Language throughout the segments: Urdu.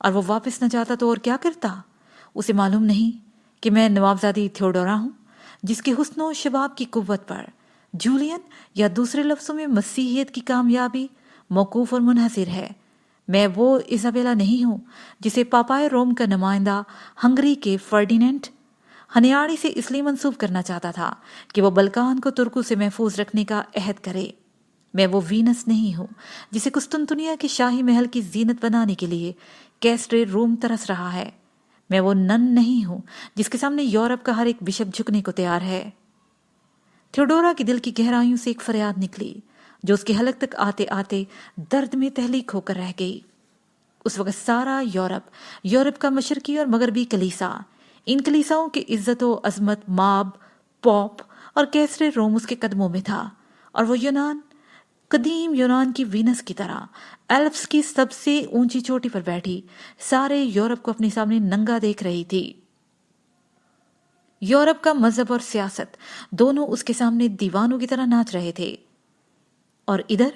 اور وہ واپس نہ جاتا تو اور کیا کرتا؟ اسے معلوم نہیں کہ میں نوابزادی تھیوڈورا ہوں، جس کے حسن و شباب کی قوت پر جولین یا دوسرے لفظوں میں مسیحیت کی کامیابی موقوف اور منحصر ہے۔ میں وہ ایزابیلا نہیں ہوں جسے پاپائے روم کا نمائندہ ہنگری کے فرڈینینڈ ہنیاڑی سے اس لیے منسوب کرنا چاہتا تھا کہ وہ بلکان کو ترکوں سے محفوظ رکھنے کا عہد کرے۔ میں وہ وینس نہیں ہوں جسے قسطنطنیہ کے شاہی محل کی زینت بنانے کے لیے کیسرے روم ترس رہا ہے۔ میں وہ نن نہیں ہوں جس کے سامنے یورپ کا ہر ایک بشپ جھکنے کو تیار ہے۔ تھیوڈورا کے دل کی گہرائیوں سے ایک فریاد نکلی جو اس کے حلق تک آتے آتے درد میں تحلیق ہو کر رہ گئی۔ اس وقت سارا یورپ کا مشرقی اور مغربی کلیسا، ان کلیساؤں کی عزت و عظمت ماب، پوپ اور کیسرے روم اس کے قدموں میں تھا، اور وہ یونان، قدیم یونان کی وینس کی طرح ایلپس کی سب سے اونچی چوٹی پر بیٹھی سارے یورپ کو اپنے سامنے ننگا دیکھ رہی تھی۔ یورپ کا مذہب اور سیاست دونوں اس کے سامنے دیوانوں کی طرح ناچ رہے تھے، اور ادھر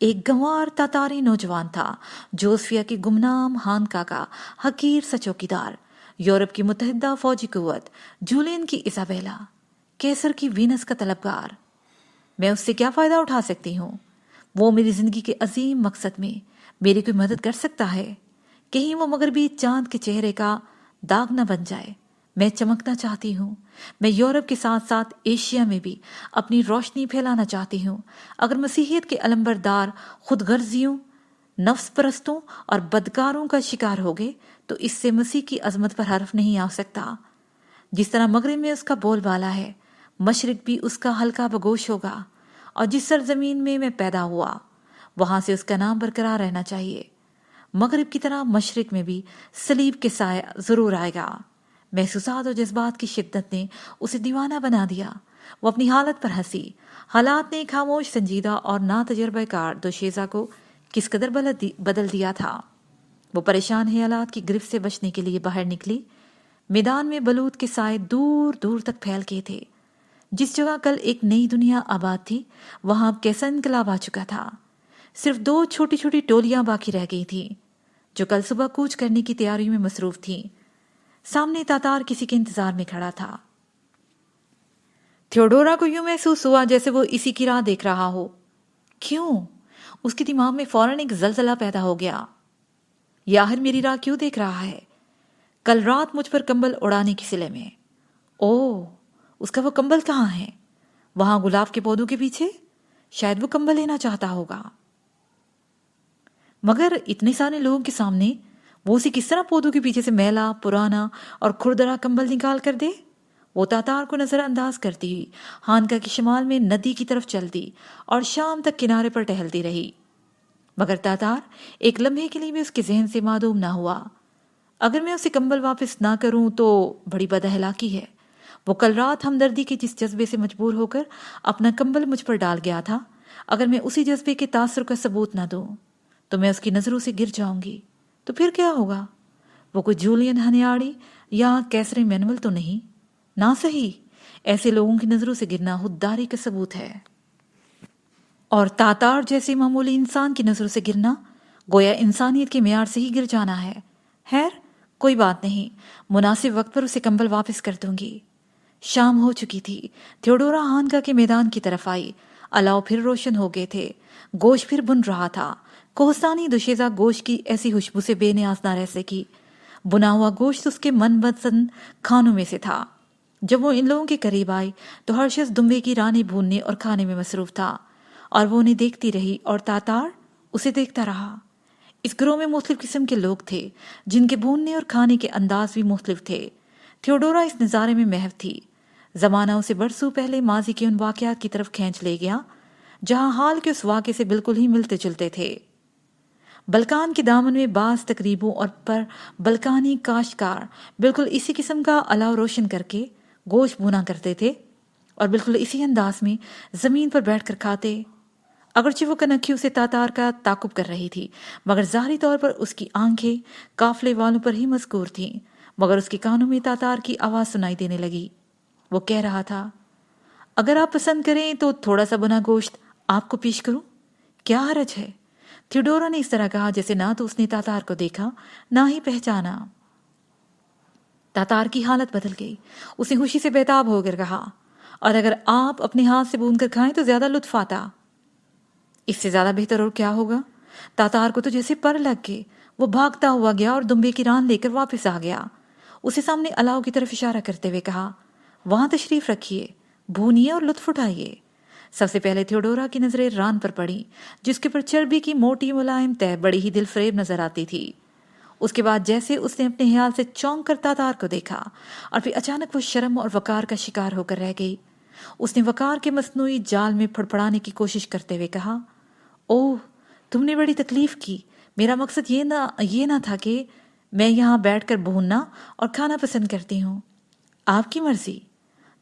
ایک گنوار تاتاری نوجوان تھا، جوسفیا کی گمنام خانقاہ کا حقیر سا چوکیدار، یورپ کی متحدہ فوجی قوت، جولین کی ایزابیلا، کیسر کی وینس کا طلبگار۔ میں اس سے کیا فائدہ اٹھا سکتی ہوں؟ وہ میری زندگی کے عظیم مقصد میں میری کوئی مدد کر سکتا ہے؟ کہیں وہ مغربی چاند کے چہرے کا داغ نہ بن جائے۔ میں چمکنا چاہتی ہوں۔ میں یورپ کے ساتھ ساتھ ایشیا میں بھی اپنی روشنی پھیلانا چاہتی ہوں۔ اگر مسیحیت کے علمبردار خود غرضیوں، نفس پرستوں اور بدکاروں کا شکار ہو گئے تو اس سے مسیح کی عظمت پر حرف نہیں آ سکتا۔ جس طرح مغرب میں اس کا بول بالا ہے، مشرق بھی اس کا حلقہ بگوش ہوگا، اور جس سرزمین میں میں پیدا ہوا وہاں سے اس کا نام برقرار رہنا چاہیے۔ مغرب کی طرح مشرق میں بھی صلیب کے سایہ ضرور آئے گا۔ محسوسات اور جذبات کی شدت نے اسے دیوانہ بنا دیا۔ وہ اپنی حالت پر ہنسی۔ حالات نے خاموش، سنجیدہ اور ناتجربہ کار دوشیزہ کو کس قدر بدل دیا تھا۔ وہ پریشان حالات کی گرفت سے بچنے کے لیے باہر نکلی۔ میدان میں بلوط کے سائے دور دور تک پھیل گئے تھے۔ جس جگہ کل ایک نئی دنیا آباد تھی وہاں اب کیسا انقلاب آ چکا تھا۔ صرف 2 چھوٹی چھوٹی ٹولیاں باقی رہ گئی تھیں جو کل صبح کوچ کرنے کی تیاریوں میں مصروف تھیں۔ سامنے تاتار کسی کے انتظار میں کھڑا تھا۔ تھیوڈورا کو یوں محسوس ہوا جیسے وہ اسی کی راہ دیکھ رہا ہو۔ کیوں؟ اس کے دماغ میں فوراً ایک زلزلہ پیدا ہو گیا۔ یہ آخر میری راہ کیوں دیکھ رہا ہے؟ کل رات مجھ پر کمبل اڑانے کی صلے میں۔ اوہ، اس کا وہ کمبل کہاں ہے؟ وہاں گلاب کے پودوں کے پیچھے؟ شاید وہ کمبل لینا چاہتا ہوگا۔ مگر اتنے سارے لوگوں کے سامنے وہ اسے کس طرح پودوں کے پیچھے سے میلا، پرانا اور کھردرا کمبل نکال کر دے؟ وہ تاتار کو نظر انداز کرتی ہوئی خانقاہ کے شمال میں ندی کی طرف چلتی اور شام تک کنارے پر ٹہلتی رہی۔ مگر تاتار ایک لمحے کے لیے بھی اس کے ذہن سے معدوم نہ ہوا۔ اگر میں اسے کمبل واپس نہ کروں تو بڑی بداخلاقی ہے۔ وہ کل رات ہمدردی کے جس جذبے سے مجبور ہو کر اپنا کمبل مجھ پر ڈال گیا تھا، اگر میں اسی جذبے کے تاثر کا ثبوت نہ دوں تو میں اس کی نظروں سے گر جاؤں گی۔ تو پھر کیا ہوگا؟ وہ کوئی جولین ہنیاڑی یا کیسر مینول تو نہیں؟ نہ صحیح، ایسے لوگوں کی نظروں سے گرنا خودداری کا ثبوت ہے، اور تاتار جیسے معمولی انسان کی نظروں سے گرنا گویا انسانیت کے معیار سے ہی گر جانا ہے۔ خیر، کوئی بات نہیں، مناسب وقت پر اسے کمبل واپس کر دوں گی۔ شام ہو چکی تھی۔ تھیوڈورا خانقاہ کے میدان کی طرف آئی۔ الاؤ پھر روشن ہو گئے تھے۔ گوشت پھر بن رہا تھا۔ کوہستانی دوشیزہ گوشت کی ایسی خوشبو سے بے نیاز نہ رہ سکی۔ بنا ہوا گوشت اس کے من پسند کھانوں میں سے تھا۔ جب وہ ان لوگوں کے قریب آئی تو ہر شخص دمبے کی رانی بھوننے اور کھانے میں مصروف تھا، اور وہ انہیں دیکھتی رہی اور تاتار اسے دیکھتا رہا۔ اس گروہ میں مختلف قسم کے لوگ تھے جن کے بھوننے اور کھانے کے انداز بھی مختلف تھے۔ تھیوڈورا اس نظارے میں محو تھی۔ زمانہ اسے برسوں پہلے ماضی کے ان واقعات کی طرف کھینچ لے گیا جہاں حال کے اس واقعے سے بالکل ہی ملتے جلتے تھے۔ بلکان کے دامن میں بعض تقریبوں اور پر بلکانی کاشتکار بالکل اسی قسم کا الاؤ روشن کر کے گوشت بھونا کرتے تھے اور بالکل اسی انداز میں زمین پر بیٹھ کر کھاتے۔ اگرچہ وہ کنکھیوں سے تاتار کا تعاقب کر رہی تھی مگر ظاہری طور پر اس کی آنکھیں قافلے والوں پر ہی مذکور تھیں، مگر اس کے کانوں میں تاتار کی آواز سنائی دینے لگی۔ وہ کہہ رہا تھا، اگر آپ پسند کریں تو تھوڑا سا بنا گوشت آپ کو پیش کروں؟ کیا حرج ہے؟ تھیوڈورا نے اس طرح کہا جیسے نہ تو اس نے تاتار کو دیکھا نہ ہی پہچانا۔ تاتار کی حالت بدل گئی۔ اس نے خوشی سے بےتاب ہو کر کہا، اور اگر آپ اپنے ہاتھ سے بون کر کھائیں تو زیادہ لطف آتا۔ اس سے زیادہ بہتر اور کیا ہوگا؟ تاتار کو تو جیسے پر لگ گئے۔ وہ بھاگتا ہوا گیا اور دمبے کی ران لے کر واپس آ گیا۔ اسے سامنے الاؤ کی طرف اشارہ کرتے ہوئے کہا، وہاں تشریف رکھیے، بھونیے اور لطف اٹھائیے۔ سب سے پہلے تھیوڈورا کی نظریں ران پر پڑی، جس کے پر چربی کی موٹی ملائم تہ بڑی ہی دل فریب نظر آتی تھی۔ اس کے بعد جیسے اس نے اپنے خیال سے چونک کر تاتار کو دیکھا اور پھر اچانک وہ شرم اور وقار کا شکار ہو کر رہ گئی۔ اس نے وقار کے مصنوعی جال میں پھڑپڑانے کی کوشش کرتے ہوئے کہا، اوہ، تم نے بڑی تکلیف کی۔ میرا مقصد یہ نہ تھا کہ میں یہاں بیٹھ کر بھوننا اور کھانا پسند کرتی ہوں۔ آپ کی مرضی۔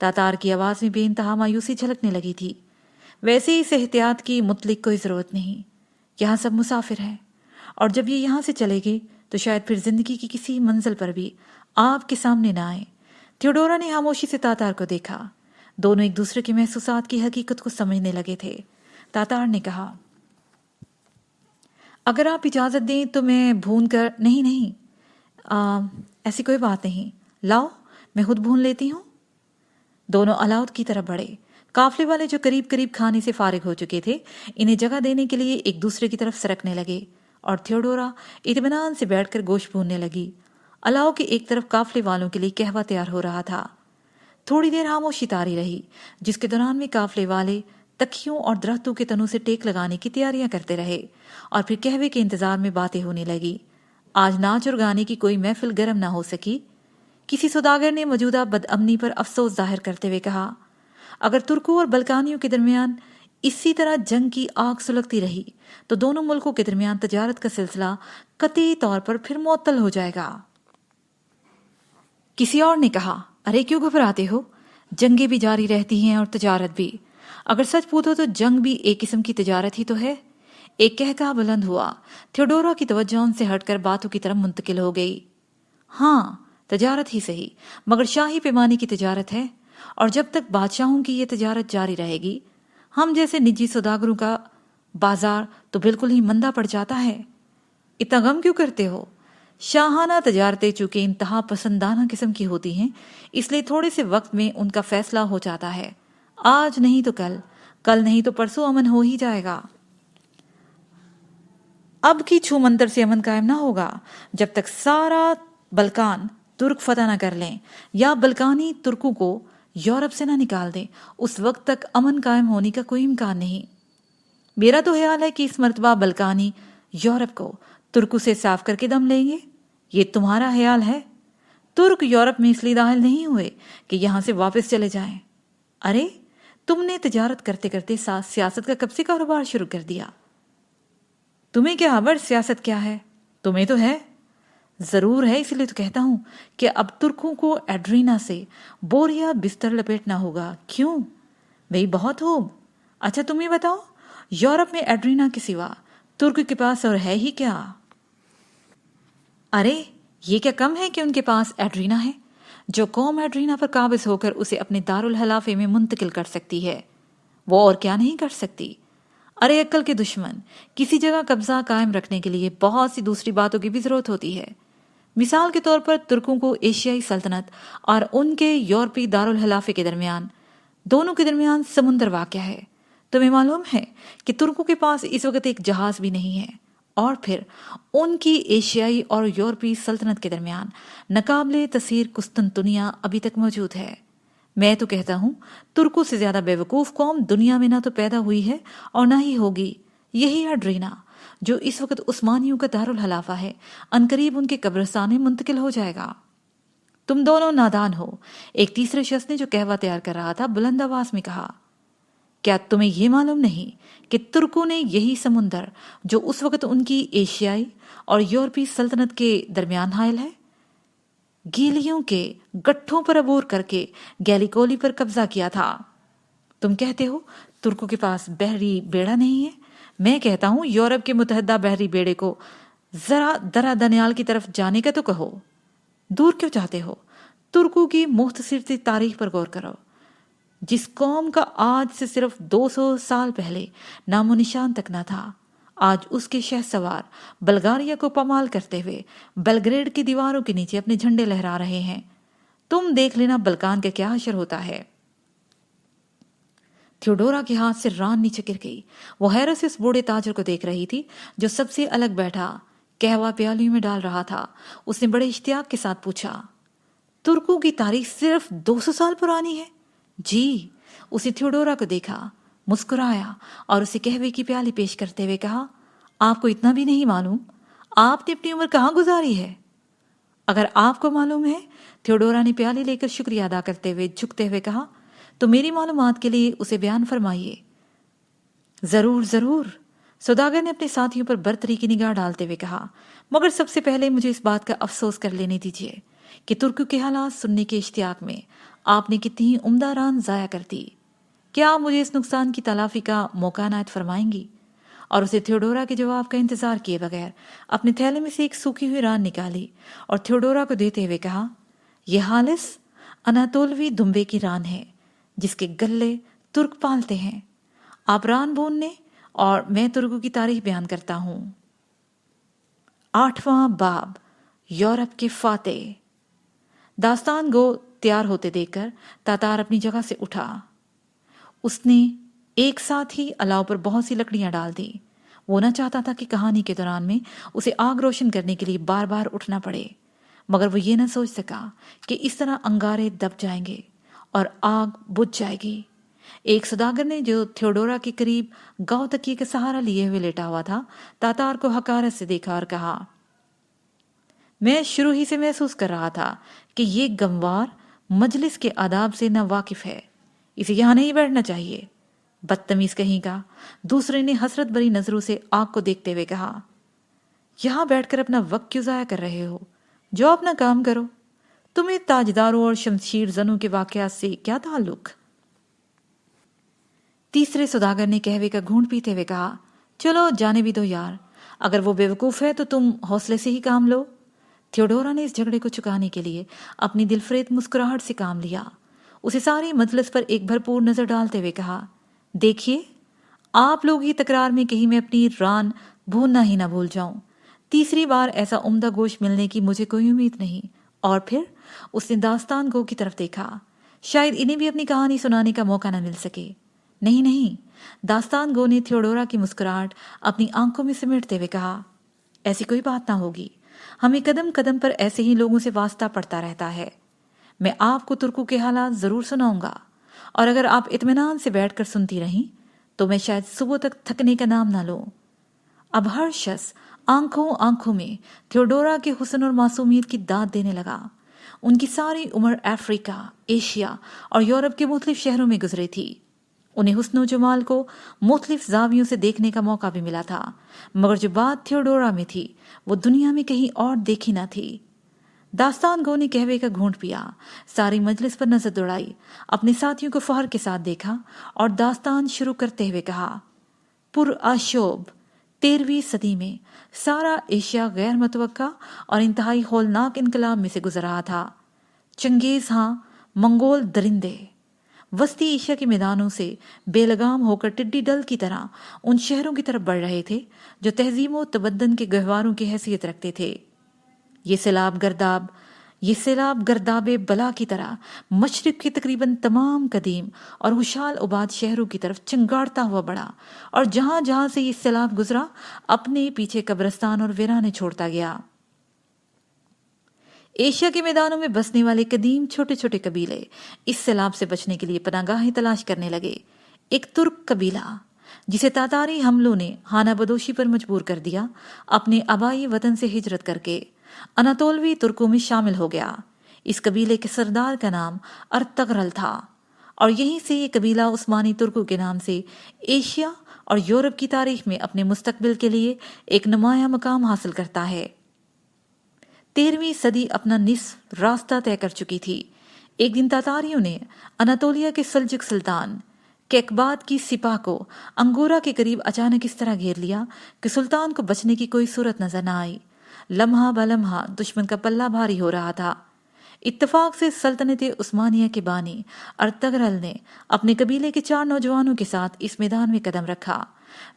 تاتار کی آواز میں بے انتہا مایوسی جھلکنے لگی تھی۔ ویسے اس احتیاط کی مطلق کوئی ضرورت نہیں۔ یہاں سب مسافر ہیں، اور جب یہ یہاں سے چلے گئے تو شاید پھر زندگی کی کسی منزل پر بھی آپ کے سامنے نہ آئے۔ تھیوڈورا نے خاموشی سے تاتار کو دیکھا۔ دونوں ایک دوسرے کے محسوسات کی حقیقت کو سمجھنے لگے تھے۔ تاتار نے کہا، اگر آپ اجازت دیں تو میں بھون کر نہیں ایسی کوئی بات نہیں، لاؤ میں خود بھون لیتی ہوں۔ دونوں الاؤ کی طرف بڑھے۔ قافلے والے جو قریب قریب کھانے سے فارغ ہو چکے تھے انہیں جگہ دینے کے لیے ایک دوسرے کی طرف سرکنے لگے، اور تھیوڈورا اطمینان سے بیٹھ کر گوشت بھوننے لگی۔ الاؤ کے ایک طرف قافلے والوں کے لیے قہوہ تیار ہو رہا تھا۔ تھوڑی دیر خاموشی طاری رہی، جس کے دوران میں قافلے والے تکیوں اور درختوں کے تنوں سے ٹیک لگانے کی تیاریاں کرتے رہے، اور پھر قہوے کے انتظار میں باتیں ہونے لگی۔ آج ناچ اور گانے کی کوئی محفل گرم نہ ہو سکی۔ کسی سوداگر نے موجودہ بدامنی پر افسوس ظاہر کرتے ہوئے کہا، اگر ترکوں اور بلکانیوں کے درمیان اسی طرح جنگ کی آگ سلگتی رہی تو دونوں ملکوں کے درمیان تجارت کا سلسلہ قطعی طور پر پھر معطل ہو جائے گا۔ کسی اور نے کہا، ارے کیوں گھبراتے ہو؟ جنگیں بھی جاری رہتی ہیں اور تجارت بھی۔ اگر سچ پوچھو تو جنگ بھی ایک قسم کی تجارت ہی تو ہے۔ ایک کہکہا بلند ہوا۔ تھیوڈورا کی توجہ ان سے ہٹ کر باتوں کی طرف منتقل ہو گئی۔ ہاں، تجارت ہی صحیح، مگر شاہی پیمانے کی تجارت ہے، اور جب تک بادشاہوں کی یہ تجارت جاری رہے گی، ہم جیسے نجی سوداگروں کا بازار تو بالکل ہی مندہ پڑ جاتا ہے۔ اتنا غم کیوں کرتے ہو؟ شاہانہ تجارتیں چونکہ انتہا پسندانہ قسم کی ہوتی ہیں، اس لیے تھوڑے سے وقت میں ان کا فیصلہ ہو جاتا ہے۔ آج نہیں تو کل نہیں تو پرسوں امن ہو ہی جائے گا۔ اب کی چھو منتر سے امن قائم نہ ہوگا جب تک سارا بلکان ترک فتح نہ کر لیں یا بلکانی ترکوں کو یورپ سے نہ نکال دیں۔ اس وقت تک امن قائم ہونے کا کوئی امکان نہیں۔ میرا تو خیال ہے کہ اس مرتبہ بلکانی یورپ کو ترکوں سے صاف کر کے دم لیں گے۔ یہ تمہارا خیال ہے؟ ترک یورپ میں اس لیے داخل نہیں ہوئے کہ یہاں سے واپس چلے جائیں۔ ارے تم نے تجارت کرتے کرتے سیاست کا کب سے کاروبار شروع کر دیا؟ تمہیں کیا خبر سیاست کیا ہے؟ تمہیں تو ہے۔ ضرور ہے، اس لیے تو کہتا ہوں کہ اب ترکوں کو ایڈرینا سے بوریا بستر لپیٹنا ہوگا۔ کیوں؟ بھئی بہت خوب۔ اچھا تم ہی بتاؤ، یورپ میں ایڈرینا کے سوا ترک کے پاس اور ہے ہی کیا؟ ارے یہ کیا کم ہے کہ ان کے پاس ایڈرینا ہے؟ جو قوم ایڈرینا پر قابض ہو کر اسے اپنے دارالخلافے میں منتقل کر سکتی ہے، وہ اور کیا نہیں کر سکتی؟ ارے عقل کے دشمن، کسی جگہ قبضہ قائم رکھنے کے لیے بہت سی دوسری باتوں کی بھی ضرورت ہوتی ہے۔ مثال کے طور پر ترکوں کو ایشیائی سلطنت اور ان کے یورپی دارالخلافے کے درمیان، دونوں کے درمیان سمندر واقع ہے۔ تمہیں معلوم ہے کہ ترکوں کے پاس اس وقت ایک جہاز بھی نہیں ہے، اور پھر ان کی ایشیائی اور یورپی سلطنت کے درمیان ناقابل تسخیر قسطنطنیہ ابھی تک موجود ہے۔ میں تو کہتا ہوں ترکوں سے زیادہ بیوقوف قوم دنیا میں نہ تو پیدا ہوئی ہے اور نہ ہی ہوگی۔ یہی ایڈرینا جو اس وقت عثمانیوں کا دارالخلافہ ہے، عنقریب ان کے قبرستان میں منتقل ہو جائے گا۔ تم دونوں نادان ہو، ایک تیسرے شخص نے جو قہوہ تیار کر رہا تھا بلند آواز میں کہا۔ کیا تمہیں یہ معلوم نہیں کہ ترکوں نے یہی سمندر جو اس وقت ان کی ایشیائی اور یورپی سلطنت کے درمیان حائل ہے، گیلیوں کے گٹھوں پر عبور کر کے گیلیکولی پر قبضہ کیا تھا؟ تم کہتے ہو ترکوں کے پاس بحری بیڑا نہیں ہے، میں کہتا ہوں یورپ کے متحدہ بحری بیڑے کو ذرا درا دنیال کی طرف جانے کا تو کہو۔ دور کیوں چاہتے ہو؟ ترکوں کی مختصر سی تاریخ پر غور کرو، جس قوم کا آج سے صرف 200 سال پہلے نام و نشان تک نہ تھا، آج اس کے شہ سوار بلغاریہ کو پامال کرتے ہوئے بلگریڈ کی دیواروں کے نیچے اپنے جھنڈے لہرا رہے ہیں۔ تم دیکھ لینا بلکان کا کیا حشر ہوتا ہے۔ تھیوڈورا کے ہاتھ سے ران نیچے گر گئی۔ وہ حیرت سے اس بوڑھے تاجر کو دیکھ رہی تھی جو سب سے الگ بیٹھا قہوہ پیالیوں میں ڈال رہا تھا۔ اس نے بڑے اشتیاق کے ساتھ پوچھا، ترکوں کی تاریخ صرف 200 سال پرانی ہے؟ جی۔ اسے تھیوڈورا کو دیکھا، مسکرایا اور اسے قہوے کی پیالی پیش کرتے ہوئے کہا، آپ کو اتنا بھی نہیں معلوم؟ آپ نے اپنی عمر کہاں گزاری ہے؟ اگر آپ کو معلوم ہے، تھیوڈورا نے پیالی لے کر شکریہ ادا کرتے ہوئے جھکتے ہوئے کہا، تو میری معلومات کے لیے اسے بیان فرمائیے۔ ضرور ضرور، سوداگر نے اپنے ساتھیوں پر برتری کی نگاہ ڈالتے ہوئے کہا، مگر سب سے پہلے مجھے اس بات کا افسوس کر لینے دیجیے کہ ترکوں کے حالات سننے کے اشتیاق میں آپ نے کتنی ہی عمدہ ران ضائع کر دی۔ کیا آپ مجھے اس نقصان کی تلافی کا موقع عنایت فرمائیں گی؟ اور اسے تھیوڈورا کے جواب کا انتظار کیے بغیر اپنے تھیلے میں سے ایک سوکھی ہوئی ران نکالی اور تھیوڈورا کو دیتے ہوئے کہا، یہ خالص اناتولوی دمبے کی ران ہے جس کے گلے ترک پالتے ہیں۔ آپ ران بوننے اور میں ترکوں کی تاریخ بیان کرتا ہوں۔ 8واں باب، یورپ کے فاتح۔ داستان گو تیار ہوتے دیکھ کر تاتار اپنی جگہ سے اٹھا۔ اس نے ایک ساتھ ہی الاؤ پر بہت سی لکڑیاں ڈال دی۔ وہ نہ چاہتا تھا کہ کہانی کے دوران میں اسے آگ روشن کرنے کے لیے بار بار اٹھنا پڑے، مگر وہ یہ نہ سوچ سکا کہ اس طرح انگارے دب جائیں گے اور آگ بجھ جائے گی۔ ایک سوداگر نے جو تھیوڈورا کے قریب گاؤ تکیے کا سہارا لیے ہوئے لیٹا ہوا تھا، تاتار کو حقارت سے دیکھا اور کہا، میں شروع ہی سے محسوس کر رہا تھا کہ یہ گنوار مجلس کے آداب سے نا واقف ہے، اسے یہاں نہیں بیٹھنا چاہیے۔ بدتمیز کہیں کا۔ دوسرے نے حسرت بری نظروں سے آگ کو دیکھتے ہوئے کہا، یہاں بیٹھ کر اپنا وقت کیوں ضائع کر رہے ہو؟ جو اپنا کام کرو۔ تمہیں تاجداروں اور شمشیر زنوں کے واقعات سے کیا تعلق؟ تیسرے سوداگر نے قہوے کا گھونٹ پیتے ہوئے کہا، چلو جانے بھی دو یار، اگر وہ بیوقوف ہے تو تم حوصلے سے ہی کام لو۔ تھیوڈورا نے اس جھگڑے کو چکانے کے لیے اپنی دلفریب مسکراہٹ سے کام لیا۔ اسے ساری مجلس پر ایک بھرپور نظر ڈالتے ہوئے کہا، دیکھیے، آپ لوگ ہی تکرار میں کہیں میں اپنی ران بھوننا ہی نہ بھول جاؤں۔ تیسری بار ایسا عمدہ گوشت ملنے کی مجھے کوئی امید نہیں۔ اور پھر اس نے داستان گو کی طرف دیکھا، شاید انہیں بھی اپنی کہانی سنانے کا موقع نہ مل سکے۔ نہیں نہیں، داستان گو نے تھیوڈورا کی مسکراہٹ اپنی آنکھوں میں سمیٹتے ہوئے کہا، ایسی کوئی بات نہ ہوگی، ہمیں قدم قدم پر ایسے ہی لوگوں سے واسطہ پڑتا رہتا ہے۔ میں آپ کو ترکوں کے حالات ضرور سناؤں گا، اور اگر آپ اطمینان سے بیٹھ کر سنتی رہیں تو میں شاید صبح تک تھکنے کا نام نہ لوں۔ اب ہر شخص آنکھوں میں تھیوڈورا کے حسن اور معصومیت کی داد دینے لگا۔ ان کی ساری عمر افریقہ، ایشیا اور یورپ کے مختلف شہروں میں گزری تھی۔ انہیں حسن و جمال کو مختلف زاویوں سے دیکھنے کا موقع بھی ملا تھا، مگر جو بات تھیوڈورا میں تھی وہ دنیا میں کہیں اور دیکھی نہ تھی۔ داستان گو نے قہوے کا گھونٹ پیا، ساری مجلس پر نظر دوڑائی، اپنے ساتھیوں کو فخر کے ساتھ دیکھا اور داستان شروع کرتے ہوئے کہا، پرآشوب 13ویں صدی میں سارا ایشیا غیر متوقع اور انتہائی ہولناک انقلاب میں سے گزر رہا تھا۔ چنگیز ہاں منگول درندے وسطی ایشیا کے میدانوں سے بے لگام ہو کر ٹڈی دل کی طرح ان شہروں کی طرف بڑھ رہے تھے جو تہذیب و تمدن کے گہواروں کی حیثیت رکھتے تھے۔ یہ سیلاب گرداب بلا کی طرح مشرق کے تقریباً تمام قدیم اور خوشحال آباد شہروں کی طرف چنگاڑتا ہوا بڑھا، اور جہاں جہاں سے یہ سیلاب گزرا اپنے پیچھے قبرستان اور ویرانے چھوڑتا گیا۔ ایشیا کے میدانوں میں بسنے والے قدیم چھوٹے چھوٹے قبیلے اس سیلاب سے بچنے کے لیے پناہ گاہیں تلاش کرنے لگے۔ ایک ترک قبیلہ جسے تاتاری حملوں نے خانہ بدوشی پر مجبور کر دیا، اپنے آبائی وطن سے ہجرت کر کے اناتولوی ترکوں میں شامل ہو گیا۔ اس قبیلے کے سردار کا نام ارطغرل تھا، اور یہیں سے یہ قبیلہ عثمانی ترکوں کے نام سے ایشیا اور یورپ کی تاریخ میں اپنے مستقبل کے لیے ایک نمایاں مقام حاصل کرتا ہے۔ 13ویں صدی اپنا نصف راستہ طے کر چکی تھی۔ ایک دن تاتاریوں نے اناتولیا کے سلجک سلطان کیکباد کی سپاہ کو انگورا کے قریب اچانک اس طرح گھیر لیا کہ سلطان کو بچنے کی کوئی صورت نظر نہ آئی۔ لمحہ بلمحہ دشمن کا پلہ بھاری ہو رہا تھا۔ اتفاق سے سلطنت عثمانیہ کے بانی ارطغرل نے اپنے قبیلے کے 4 نوجوانوں کے ساتھ اس میدان میں قدم رکھا۔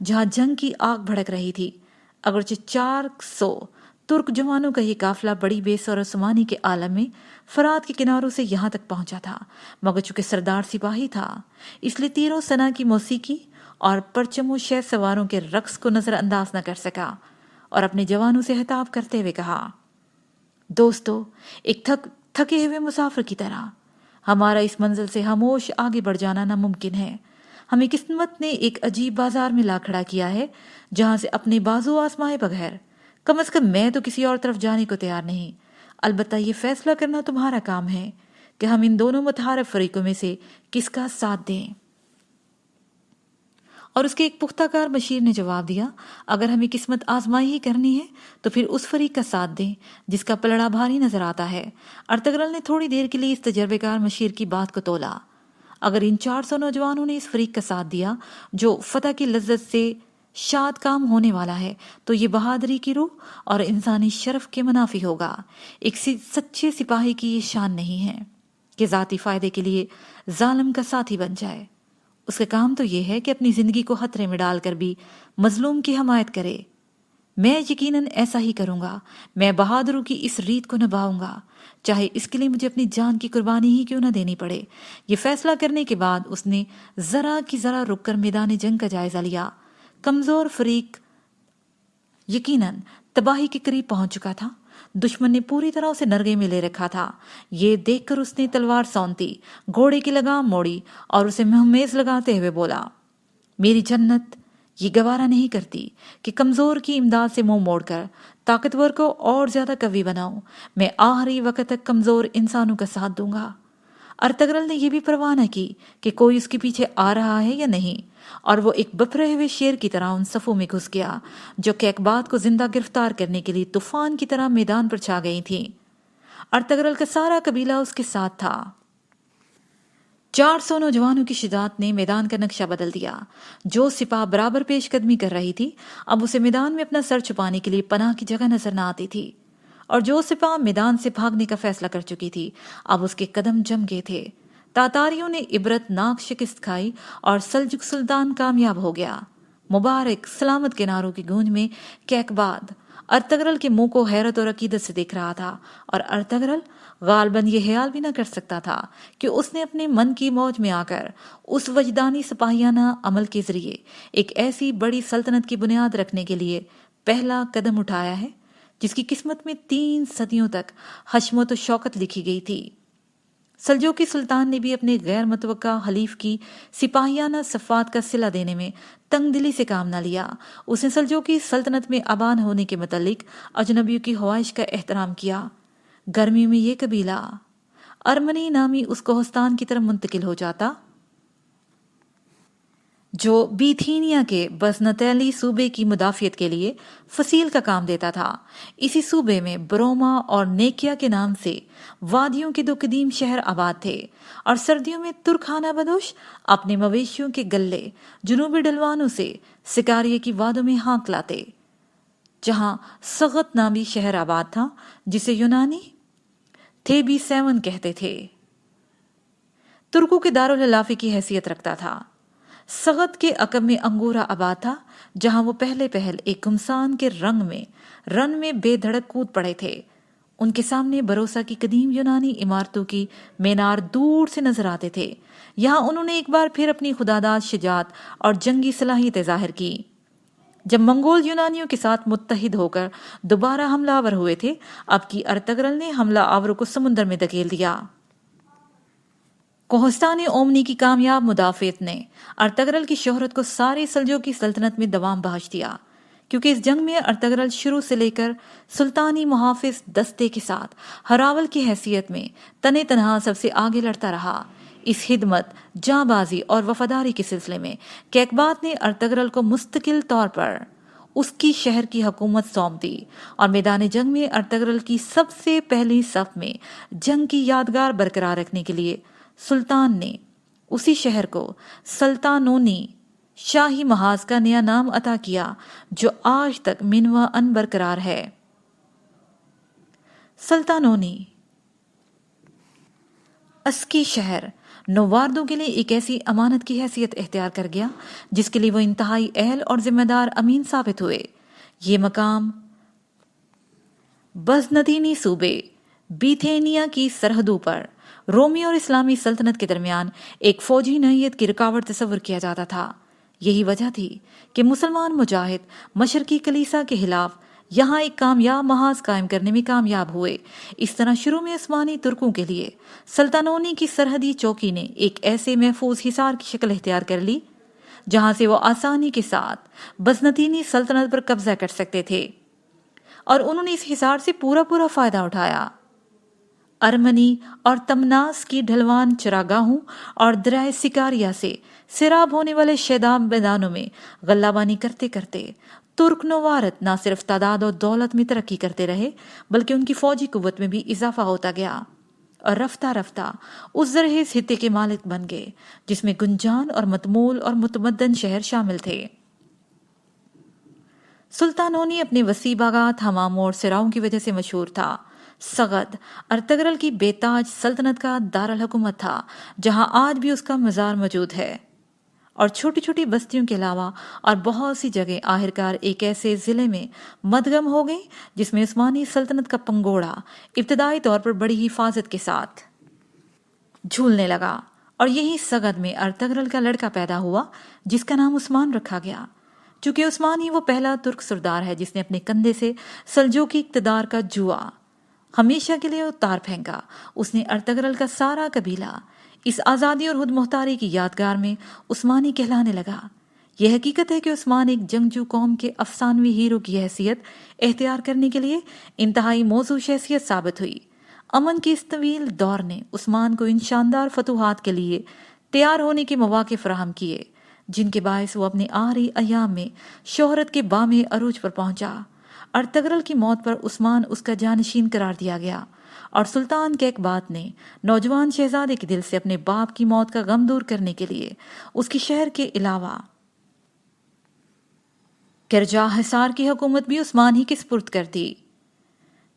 جہاں جنگ کی آگ بھڑک رہی تھی۔ اگرچہ 400 ترک جوانوں کا یہ قافلہ بڑی بےسر و سمانی کے عالم میں فرات کے کناروں سے یہاں تک پہنچا تھا، مگر چونکہ سردار سپاہی تھا اس لیے تیر و ثنا کی موسیقی اور پرچم و شہ سواروں کے رقص کو نظر انداز نہ کر سکا، اور اپنے جوانوں سے خطاب کرتے ہوئے کہا: دوستو، ایک تھکے ہوئے مسافر کی طرح ہمارا اس منزل سے خاموش آگے بڑھ جانا ناممکن ہے۔ ہمیں قسمت نے ایک عجیب بازار میں لا کھڑا کیا ہے جہاں سے اپنے بازو آزمائے بغیر کم از کم میں تو کسی اور طرف جانے کو تیار نہیں۔ البتہ یہ فیصلہ کرنا تمہارا کام ہے کہ ہم ان دونوں متحارب فریقوں میں سے کس کا ساتھ دیں۔ اور اس کے ایک پختہ کار مشیر نے جواب دیا: اگر ہمیں قسمت آزمائی ہی کرنی ہے تو پھر اس فریق کا ساتھ دیں جس کا پلڑا بھاری نظر آتا ہے۔ ارطغرل نے تھوڑی دیر کے لیے اس تجربے کار مشیر کی بات کو تولا۔ اگر ان 400 نوجوانوں نے اس فریق کا ساتھ دیا جو فتح کی لذت سے شاد کام ہونے والا ہے تو یہ بہادری کی روح اور انسانی شرف کے منافی ہوگا۔ ایک سچے سپاہی کی یہ شان نہیں ہے کہ ذاتی فائدے کے لیے ظالم کا ساتھی بن جائے۔ اس کا کام تو یہ ہے کہ اپنی زندگی کو خطرے میں ڈال کر بھی مظلوم کی حمایت کرے۔ میں یقیناً ایسا ہی کروں گا۔ میں بہادروں کی اس ریت کو نبھاؤں گا، چاہے اس کے لیے مجھے اپنی جان کی قربانی ہی کیوں نہ دینی پڑے۔ یہ فیصلہ کرنے کے بعد اس نے ذرا کی ذرا رک کر میدان جنگ کا جائزہ لیا۔ کمزور فریق یقیناً تباہی کے قریب پہنچ چکا تھا۔ دشمن نے پوری طرح اسے نرغے میں لے رکھا تھا۔ یہ دیکھ کر اس نے تلوار سونتی، گھوڑے کی لگام موڑی اور اسے مہمیز لگاتے ہوئے بولا: میری جنت یہ گوارا نہیں کرتی کہ کمزور کی امداد سے منہ موڑ کر طاقتور کو اور زیادہ قوی بناؤں۔ میں آخری وقت تک کمزور انسانوں کا ساتھ دوں گا۔ ارطغرل نے یہ بھی پرواہ نہ کی کہ کوئی اس کے پیچھے آ رہا ہے یا نہیں، اور وہ ایک بپھرے ہوئے شیر کی طرح ان صفوں میں گھس گیا جو کیقباد کو زندہ گرفتار کرنے کے لیے طوفان کی طرح میدان پر چھا گئی تھیں۔ ارطغرل کا سارا قبیلہ اس کے ساتھ تھا۔ 400 نوجوانوں کی شجاعت نے میدان کا نقشہ بدل دیا۔ جو سپاہ برابر پیش قدمی کر رہی تھی اب اسے میدان میں اپنا سر چھپانے کے لیے پناہ کی جگہ نظر نہ آتی تھی، اور جو سپاہ میدان سے بھاگنے کا فیصلہ کر چکی تھی اب اس کے قدم جم گئے تھے۔ تاتاریوں نے عبرت ناک شکست کھائی اور سلجک سلطان کامیاب ہو گیا۔ مبارک سلامت کناروں کی گونج میں کیقباد ارطغرل کے منہ کو حیرت اور عقیدت سے دیکھ رہا تھا، اور ارطغرل غالباً یہ خیال بھی نہ کر سکتا تھا کہ اس نے اپنے من کی موج میں آ کر اس وجدانی سپاہیانہ عمل کے ذریعے ایک ایسی بڑی سلطنت کی بنیاد رکھنے کے لیے پہلا قدم اٹھایا ہے جس کی قسمت میں 3 صدیوں تک حشمت و شوکت لکھی گئی تھی۔ سلجوقی سلطان نے بھی اپنے غیر متوقع حلیف کی سپاہیانہ صفات کا صلہ دینے میں تنگ دلی سے کام نہ لیا۔ اس نے سلجوقی سلطنت میں آباد ہونے کے متعلق اجنبیوں کی خواہش کا احترام کیا۔ گرمیوں میں یہ قبیلہ ارمنی نامی اس کوہستان کی طرف منتقل ہو جاتا جو بیتھینیا کے بزنطیلی صوبے کی مدافعت کے لیے فصیل کا کام دیتا تھا۔ اسی صوبے میں بروما اور نیکیا کے نام سے وادیوں کے 2 قدیم شہر آباد تھے، اور سردیوں میں ترکھانہ بدوش اپنے مویشیوں کے گلے جنوبی ڈلوانوں سے سکاریہ کی وادوں میں ہانک لاتے، جہاں سغت نامی شہر آباد تھا جسے یونانی تھیبی 7 کہتے تھے۔ ترکوں کے دارالخلافے کی حیثیت رکھتا تھا۔ سغت کے عقب میں انگورا آباد تھا جہاں وہ پہل ایک گمسان کے رن میں بے دھڑک کود پڑے تھے۔ ان کے سامنے بروسا کی قدیم یونانی عمارتوں کی مینار دور سے نظر آتے تھے۔ یہاں انہوں نے ایک بار پھر اپنی خداداد شجاعت اور جنگی صلاحیتیں ظاہر کی۔ جب منگول یونانیوں کے ساتھ متحد ہو کر دوبارہ حملہ آور ہوئے تھے، اب کی ارطغرل نے حملہ آوروں کو سمندر میں دھکیل دیا۔ کوہستان اومنی کی کامیاب مدافعت نے ارطغرل کی شہرت کو ساری سلجوقی سلطنت میں دوام بخش دیا، کیونکہ اس جنگ میں ارطغرل شروع سے لے کر سلطانی محافظ دستے کے ساتھ ہراول کی حیثیت میں تنے تنہا سب سے آگے لڑتا رہا۔ اس خدمت، جاں بازی اور وفاداری کے سلسلے میں کیقباد نے ارطغرل کو مستقل طور پر اس کی شہر کی حکومت سونپ دی، اور میدان جنگ میں ارطغرل کی سب سے پہلی صف میں جنگ کی یادگار برقرار رکھنے کے لیے سلطان نے اسی شہر کو سلطانونی شاہی محاذ کا نیا نام عطا کیا جو آج تک منوا ان برقرار ہے۔ سلطانونی اسکی شہر نواردوں کے لیے ایک ایسی امانت کی حیثیت اختیار کر گیا جس کے لیے وہ انتہائی اہل اور ذمہ دار امین ثابت ہوئے۔ یہ مقام بزنطینی صوبے بیتھینیا کی سرحدوں پر رومی اور اسلامی سلطنت کے درمیان ایک فوجی نوعیت کی رکاوٹ تصور کیا جاتا تھا۔ یہی وجہ تھی کہ مسلمان مجاہد مشرقی کلیسا کے خلاف یہاں ایک کامیاب محاذ قائم کرنے میں کامیاب ہوئے۔ اس طرح شروع میں عثمانی ترکوں کے لیے سلطنونی کی سرحدی چوکی نے ایک ایسے محفوظ حصار کی شکل اختیار کر لی جہاں سے وہ آسانی کے ساتھ بزنطینی سلطنت پر قبضہ کر سکتے تھے، اور انہوں نے اس حصار سے پورا فائدہ اٹھایا۔ ارمنی اور تمناس کی ڈھلوان چراگاہوں اور درائے سکاریا سے سیراب ہونے والے شیداب میدانوں میں غلہ بانی کرتے کرتے ترک نوارد نہ صرف تعداد اور دولت میں ترقی کرتے رہے بلکہ ان کی فوجی قوت میں بھی اضافہ ہوتا گیا، اور رفتہ رفتہ اس زرخیز خطے کے مالک بن گئے جس میں گنجان اور متمول اور متمدن شہر شامل تھے۔ سلطانونی اپنے وسیع باغات، حماموں اور سراؤں کی وجہ سے مشہور تھا۔ سغد ارتگرل کی بے تاج سلطنت کا دارالحکومت تھا جہاں آج بھی اس کا مزار موجود ہے، اور چھوٹی چھوٹی بستیوں کے علاوہ اور بہت سی جگہ آخرکار ایک ایسے ضلع میں مدغم ہو گئی جس میں عثمانی سلطنت کا پنگوڑا ابتدائی طور پر بڑی حفاظت کے ساتھ جھولنے لگا، اور یہی سغد میں ارتگرل کا لڑکا پیدا ہوا جس کا نام عثمان رکھا گیا۔ چونکہ عثمان ہی وہ پہلا ترک سردار ہے جس نے اپنے کندھے سے سلجوقی اقتدار کا جوا ہمیشہ کے لیے اتار پھینکا، اس نے ارتگرل کا سارا قبیلہ اس آزادی اور خود مختاری کی یادگار میں عثمانی کہلانے لگا۔ یہ حقیقت ہے کہ عثمان ایک جنگجو قوم کے افسانوی ہیرو کی حیثیت اختیار کرنے کے لیے انتہائی موزوں شخصیت ثابت ہوئی۔ امن کے اس طویل دور نے عثمان کو ان شاندار فتوحات کے لیے تیار ہونے کے مواقع فراہم کیے جن کے باعث وہ اپنے آخری ایام میں شہرت کے بام عروج پر پہنچا۔ ارتگرل کی موت پر عثمان اس کا جانشین قرار دیا گیا، اور سلطان کیقباد نے نوجوان شہزادے کے دل سے اپنے باپ کی موت کا غم دور کرنے کے لیے اس کی شہر کے علاوہ کرجا حصار کی حکومت بھی عثمان ہی کے سپرد کر دی۔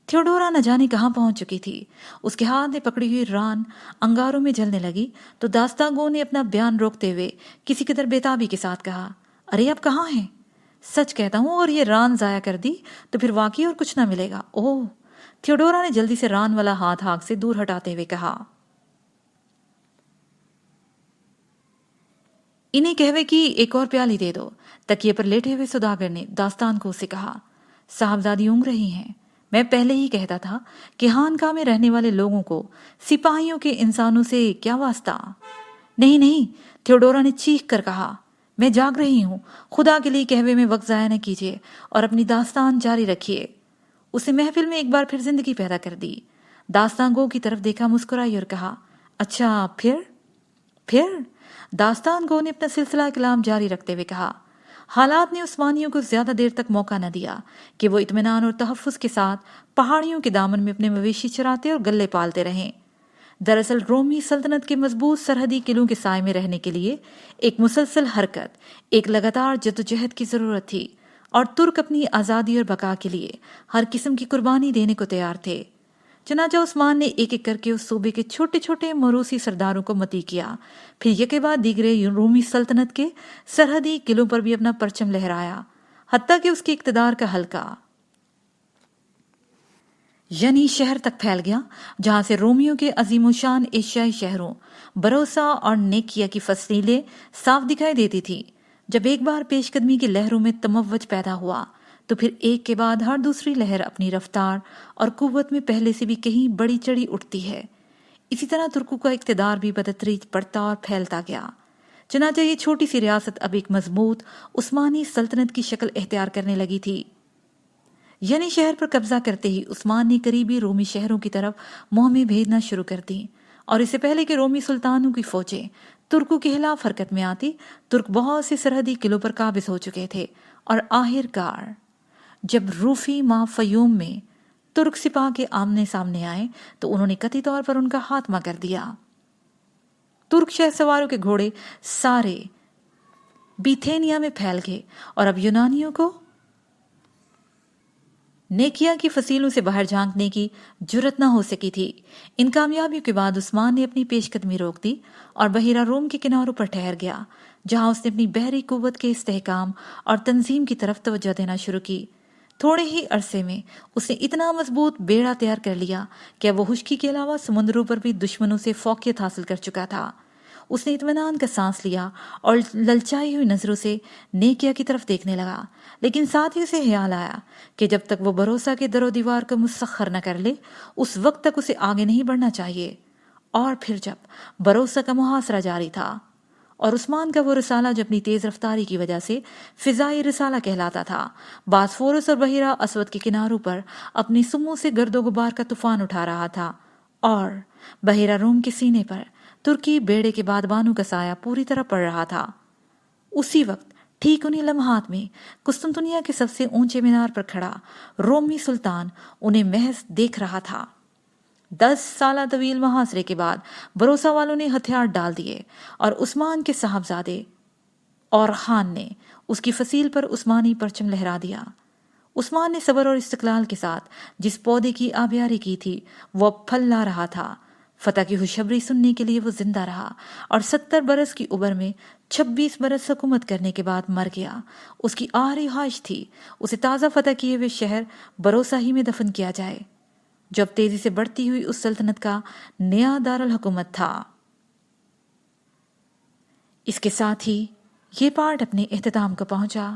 تھیوڈورا نہ جانے کہاں پہنچ چکی تھی، اس کے ہاتھ میں پکڑی ہوئی ران انگاروں میں جلنے لگی تو داستانگو نے اپنا بیان روکتے ہوئے کسی قدر بےتابی کے ساتھ کہا، ارے اب کہاں ہیں؟ سچ کہتا ہوں، اور یہ ران ضائع کر دی تو پھر واقعی اور کچھ نہ ملے گا۔ اوہ! تھیوڈورا نے جلدی سے ران والا ہاتھ آگ سے دور ہٹاتے ہوئے کہا، انہیں کہوے کی ایک اور پیالی دے دو۔ تکیے پر لیٹے ہوئے سوداگر نے داستانگو سے کہا، صاحبزادی اونگ رہی ہیں، میں پہلے ہی کہتا تھا کہ خانقاہ میں رہنے والے لوگوں کو سپاہیوں کے انسانوں سے کیا واسطہ۔ نہیں، تھیوڈورا نے چیخ کر کہا، میں جاگ رہی ہوں، خدا کے لیے قہوے میں وقت ضائع نہ کیجیے اور اپنی داستان جاری رکھیے۔ اسے محفل میں ایک بار پھر زندگی پیدا کر دی۔ داستانگو کی طرف دیکھا، مسکرائی اور کہا، اچھا پھر؟ داستانگو نے اپنا سلسلہ کلام جاری رکھتے ہوئے کہا، حالات نے عثمانیوں کو زیادہ دیر تک موقع نہ دیا کہ وہ اطمینان اور تحفظ کے ساتھ پہاڑیوں کے دامن میں اپنے مویشی چراتے اور گلے پالتے رہیں۔ دراصل رومی سلطنت کے مضبوط سرحدی قلعوں کے سائے میں رہنے کے لیے ایک مسلسل حرکت، ایک لگاتار جدوجہد کی ضرورت تھی، اور ترک اپنی آزادی اور بقا کے لیے ہر قسم کی قربانی دینے کو تیار تھے۔ چنانچہ عثمان نے ایک ایک کر کے اس صوبے کے چھوٹے چھوٹے موروثی سرداروں کو مطیع کیا، پھر یکے بعد دیگرے رومی سلطنت کے سرحدی قلعوں پر بھی اپنا پرچم لہرایا، حتیٰ کہ اس کے اقتدار کا حلقہ یعنی شہر تک پھیل گیا، جہاں سے رومیوں کے عظیم و شان ایشیائی شہروں بروسا اور نیکیا کی فصیلیں صاف دکھائی دیتی تھی۔ جب ایک بار پیش قدمی کی لہروں میں تموج پیدا ہوا تو پھر ایک کے بعد ہر دوسری لہر اپنی رفتار اور قوت میں پہلے سے بھی کہیں بڑی چڑھی اٹھتی ہے۔ اسی طرح ترکوں کا اقتدار بھی بتدریج بڑھتا اور پھیلتا گیا۔ چنانچہ یہ چھوٹی سی ریاست اب ایک مضبوط عثمانی سلطنت کی شکل اختیار کرنے لگی تھی۔ یعنی شہر پر قبضہ کرتے ہی عثمان نے قریبی رومی شہروں کی طرف مہمیں بھیجنا شروع کر دی، اور اس سے پہلے کہ رومی سلطانوں کی فوجیں ترکوں کے خلاف حرکت میں آتی، ترک بہت سے سرحدی قلعوں پر قابض ہو چکے تھے، اور آخرکار جب روفی ماہ فیوم میں ترک سپاہ کے آمنے سامنے آئے تو انہوں نے قطعی طور پر ان کا خاتمہ کر دیا۔ ترک شہ سواروں کے گھوڑے سارے بیتھینیا میں پھیل گئے، اور اب یونانیوں کو نیکیاں کی فصیلوں سے باہر جھانکنے کی جرت نہ ہو سکی تھی۔ ان کامیابیوں کے بعد عثمان نے اپنی پیش قدمی روک دی اور بحیرہ روم کے کناروں پر ٹھہر گیا، جہاں اس نے اپنی بحری قوت کے استحکام اور تنظیم کی طرف توجہ دینا شروع کی۔ تھوڑے ہی عرصے میں اس نے اتنا مضبوط بیڑا تیار کر لیا کہ وہ خشکی کے علاوہ سمندروں پر بھی دشمنوں سے فوقیت حاصل کر چکا تھا۔ اس نے اطمینان کا سانس لیا اور للچائی ہوئی نظروں سے نیکیا کی طرف دیکھنے لگا، لیکن ساتھ ہی اسے خیال آیا کہ جب تک وہ بھروسہ کے در و دیوار کو مسخر نہ کر لے اس وقت تک اسے آگے نہیں بڑھنا چاہیے۔ اور پھر جب بھروسہ کا محاصرہ جاری تھا اور عثمان کا وہ رسالہ جو اپنی تیز رفتاری کی وجہ سے فضائی رسالہ کہلاتا تھا، باسفورس اور بحیرہ اسود کے کناروں پر اپنی سموں سے گرد و غبار کا طوفان اٹھا رہا تھا، اور بحیرہ روم کے سینے پر ترکی بیڑے کے بادبانوں کا سایہ پوری طرح پڑ رہا تھا، اسی وقت ٹھیک انہی لمحات میں قسطنطنیہ کے سب سے اونچے مینار پر کھڑا رومی سلطان انہیں محض دیکھ رہا تھا۔ 10 سالہ طویل محاصرے کے بعد بھروسہ والوں نے ہتھیار ڈال دیے اور عثمان کے صاحبزادے اور خان نے اس کی فصیل پر عثمانی پرچم لہرا دیا۔ عثمان نے صبر اور استقلال کے ساتھ جس پودے کی آبیاری کی تھی وہ اب پھل لا رہا تھا۔ فتح کی خوشخبری سننے کے لیے وہ زندہ رہا اور 70 برس کی عمر میں 26 برس حکومت کرنے کے بعد مر گیا۔ اس کی آخری خواہش تھی اسے تازہ فتح کیے ہوئے شہر بھروسہ ہی میں دفن کیا جائے، جو اب تیزی سے بڑھتی ہوئی اس سلطنت کا نیا دارالحکومت تھا۔ اس کے ساتھ ہی یہ پارٹ اپنے اختتام کو پہنچا۔